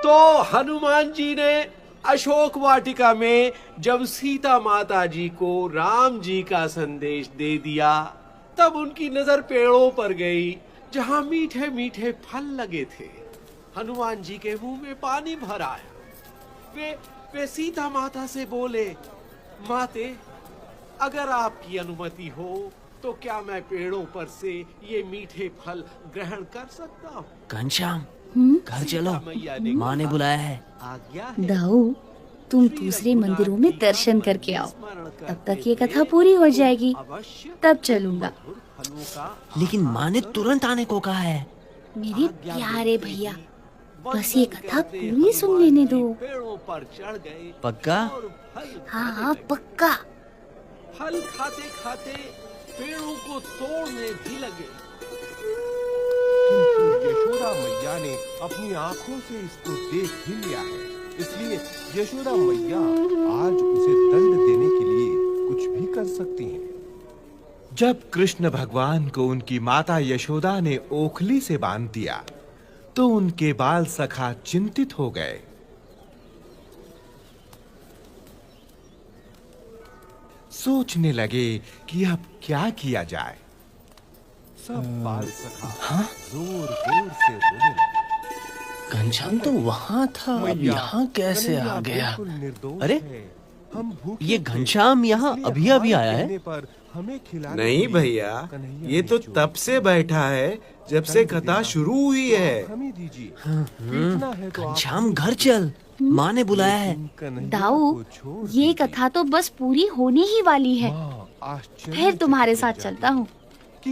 तो हनुमान जी ने अशोक वाटिका में जब सीता माता जी को राम जी का संदेश दे दिया, तब उनकी नजर पेड़ों पर गई जहां मीठे मीठे फल लगे थे। हनुमान जी के मुंह में पानी भर आया। वे सीता माता से बोले, माते, अगर आपकी अनुमति हो तो क्या मैं पेड़ों पर से ये मीठे फल ग्रहण कर सकता हूँ? घनश्याम, घर चलो, माँ ने बुलाया है। आज्ञा है। दाऊ, तुम दूसरे मंदिरों में दर्शन करके आओ, तब तक ये कथा पूरी हो जाएगी, तब चलूंगा। लेकिन माँ ने तुरंत आने को कहा है। मेरे प्यारे भैया, बस ये कथा पूरी सुन लेने दो। पेड़ों पर चढ़ गए। पक्का? हाँ, पक्का। फल खाते खाते पेड़ों को तोड़ने भी लगे। किंतु यशोदा मैया ने अपनी आंखों से इसको देख भी लिया है, इसलिए यशोदा मैया आज उसे दंड देने के लिए कुछ भी कर सकती हैं। जब कृष्ण भगवान को उनकी माता यशोदा ने ओखली से बांध दिया, तो उनके बाल सखा चिंतित हो गए। सोचने लगे कि अब क्या किया जाए। सब बाल सखा जोर-जोर से रोने लगे। घनश्याम तो वहाँ था, अब यहाँ कैसे आ गया? अरे, ये घनश्याम यहाँ अभी अभी आया है? नहीं भैया, ये तो तब से बैठा है जब से कथा शुरू हुई है। घनश्याम, घर चल, माँ ने बुलाया है। दाऊ, ये कथा तो बस पूरी होने ही वाली है, फिर तुम्हारे साथ चलता हूँ।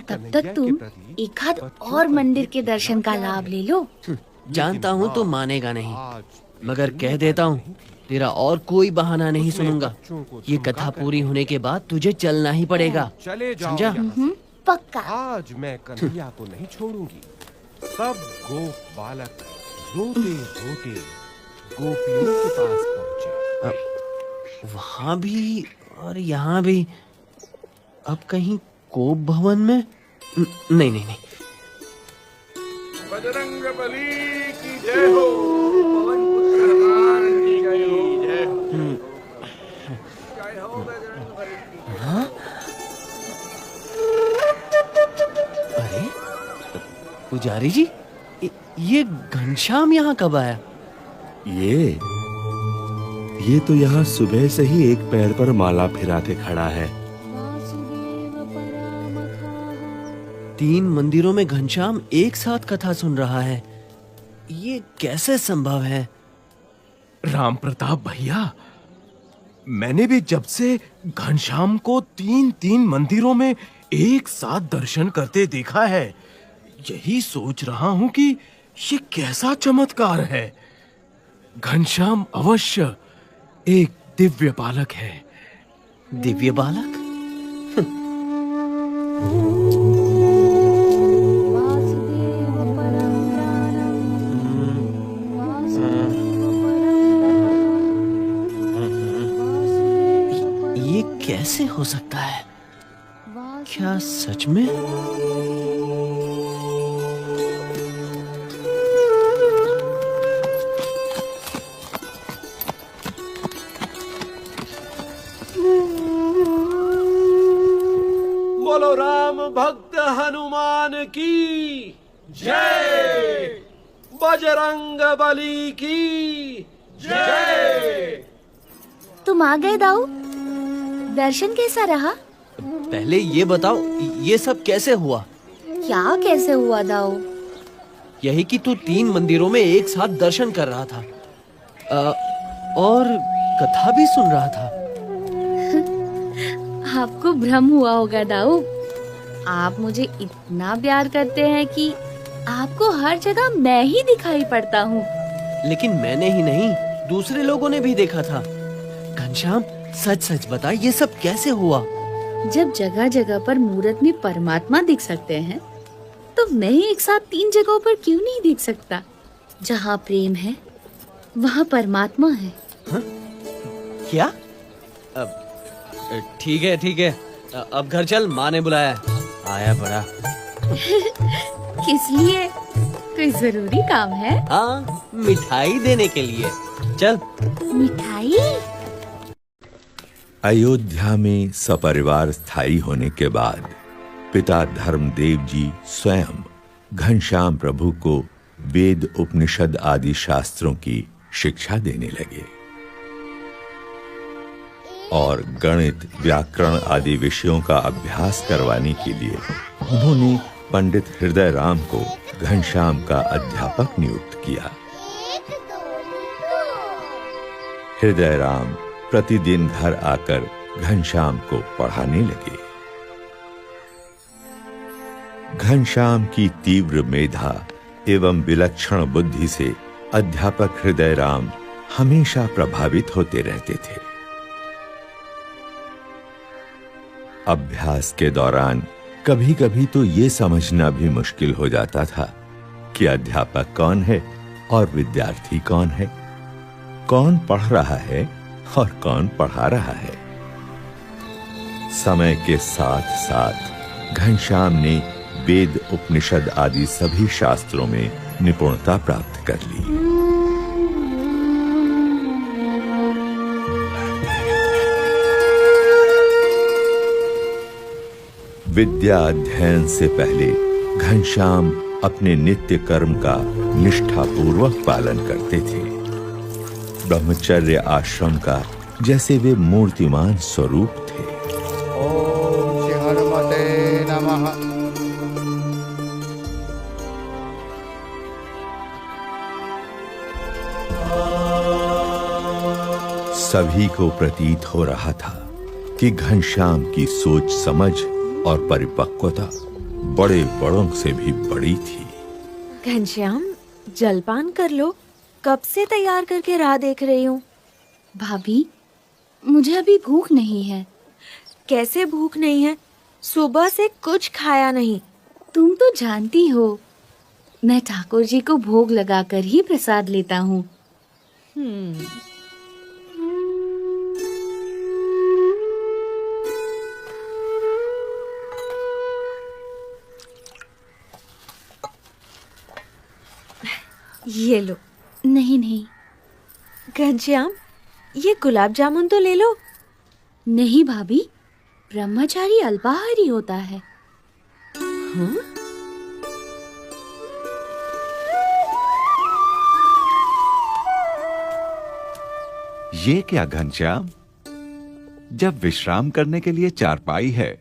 तब तक तुम एक आध और मंदिर के दर्शन का लाभ ले लो। जानता हूँ तो मानेगा नहीं, मगर कह देता हूँ, तेरा और कोई बहाना नहीं सुनूंगा। ये कथा पूरी होने के बाद तुझे चलना ही पड़ेगा, समझा? पक्का। आज मैं कन्हैया को नहीं छोड़ूंगी। सब गोप बालक रोते रोते गोपियों के पास पहुंचे। वहाँ भी और यहाँ भी। अब कहीं कोप भवन में? नहीं नहीं नहीं। बजरंग बली की जय हो, पवन पुत्र हनुमान जी की जय हो। जय हो बजरंग बली की। हाँ? अरे, पुजारी जी, ये घनश्याम यहाँ कब आया? ये तो यहाँ सुबह से ही एक पैर पर माला फिराते खड़ा है। 3 मंदिरों में घनश्याम एक साथ कथा सुन रहा है, ये कैसे संभव है? राम प्रताप भैया, मैंने भी जब से घनश्याम को 3 मंदिरों में एक साथ दर्शन करते देखा है, यही सोच रहा हूं कि ये कैसा चमत्कार है। घनश्याम अवश्य एक दिव्य बालक है। दिव्य बालक? ये कैसे हो सकता है? क्या सच में? बोलो राम भक्त हनुमान की जय, बजरंग बली की जय। तुम आ गए दाऊ, दर्शन कैसा रहा? पहले ये बताओ, ये सब कैसे हुआ? क्या कैसे हुआ दाऊ? यही कि तू 3 मंदिरों में एक साथ दर्शन कर रहा था और कथा भी सुन रहा था। आपको भ्रम हुआ होगा दाऊ। आप मुझे इतना प्यार करते हैं कि आपको हर जगह मैं ही दिखाई पड़ता हूँ। लेकिन मैंने ही नहीं, दूसरे लोगों ने भी देखा था। घनश्याम, सच सच बता, ये सब कैसे हुआ? जब जगह जगह पर मूरत में परमात्मा दिख सकते हैं, तो मैं एक साथ 3 जगहों पर क्यों नहीं दिख सकता? जहाँ प्रेम है, वहाँ परमात्मा है। हा? क्या? ठीक है ठीक है, अब घर चल, माँ ने बुलाया। आया बड़ा। किस लिए? कोई जरूरी काम है? हाँ, मिठाई देने के लिए। चल। मिठाई? अयोध्या में सपरिवार स्थायी होने के बाद पिता धर्मदेव जी स्वयं घनश्याम प्रभु को वेद उपनिषद आदि शास्त्रों की शिक्षा देने लगे और गणित व्याकरण आदि विषयों का अभ्यास करवाने के लिए उन्होंने पंडित हृदय राम को घनश्याम का अध्यापक नियुक्त किया। हृदय राम प्रतिदिन घर आकर घनश्याम को पढ़ाने लगे। घनश्याम की तीव्र मेधा एवं विलक्षण बुद्धि से अध्यापक हृदय राम हमेशा प्रभावित होते रहते थे। अभ्यास के दौरान कभी-कभी तो ये समझना भी मुश्किल हो जाता था कि अध्यापक कौन है और विद्यार्थी कौन है, कौन पढ़ रहा है और कौन पढ़ा रहा है। समय के साथ साथ घनश्याम ने वेद उपनिषद आदि सभी शास्त्रों में निपुणता प्राप्त कर ली। विद्या अध्ययन से पहले घनश्याम अपने नित्य कर्म का निष्ठापूर्वक पालन करते थे। ब्रह्मचर्य आश्रम का जैसे वे मूर्तिमान स्वरूप थे। ओम श्री हनुमते नमः। सभी को प्रतीत हो रहा था कि घनश्याम की सोच समझ और परिपक्वता बड़े बड़ों से भी बड़ी थी। घनश्याम, जलपान कर लो, कब से तैयार करके राह देख रही हूँ। भाभी, मुझे अभी भूख नहीं है। कैसे भूख नहीं है? सुबह से कुछ खाया नहीं। तुम तो जानती हो, मैं ठाकुर जी को भोग लगाकर ही प्रसाद लेता हूँ। ये लो। नहीं नहीं। घनश्याम, ये गुलाब जामुन तो ले लो। नहीं भाभी, ब्रह्मचारी अल्पाहारी होता है। हाँ? ये क्या घनश्याम, जब विश्राम करने के लिए चारपाई है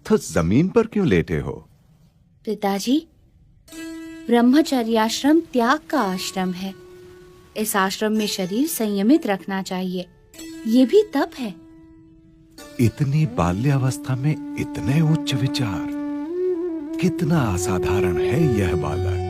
तो जमीन पर क्यों लेटे हो? पिताजी, ब्रह्मचर्य आश्रम त्याग का आश्रम है। इस आश्रम में शरीर संयमित रखना चाहिए। ये भी तप है। इतनी बाल्यावस्था में इतने उच्च विचार, कितना असाधारण है यह बालक।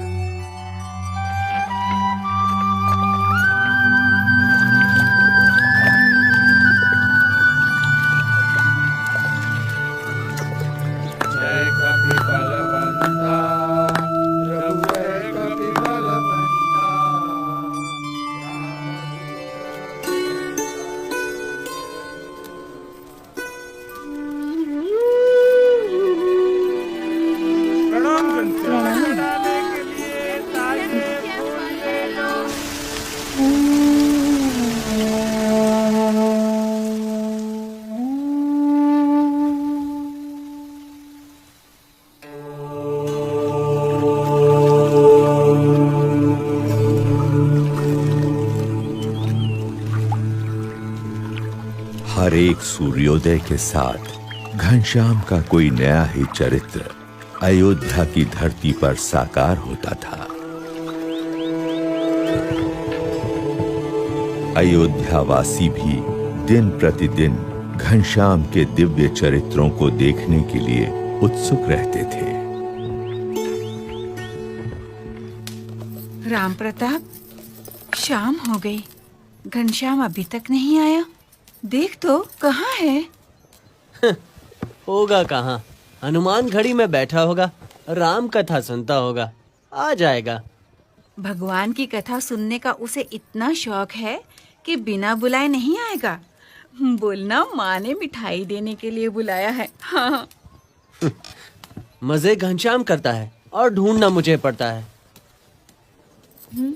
हर एक सूर्योदय के साथ घनश्याम का कोई नया ही चरित्र अयोध्या की धरती पर साकार होता था। अयोध्यावासी भी दिन प्रतिदिन घनश्याम के दिव्य चरित्रों को देखने के लिए उत्सुक रहते थे। राम प्रताप, शाम हो गई, घनश्याम अभी तक नहीं आया। देख तो, कहाँ है? होगा कहाँ, हनुमान घड़ी में बैठा होगा, राम कथा सुनता होगा, आ जाएगा। भगवान की कथा सुनने का उसे इतना शौक है कि बिना बुलाए नहीं आएगा। बोलना, माँ ने मिठाई देने के लिए बुलाया है। हाँ। मजे घनश्याम करता है और ढूंढना मुझे पड़ता है। हम्म।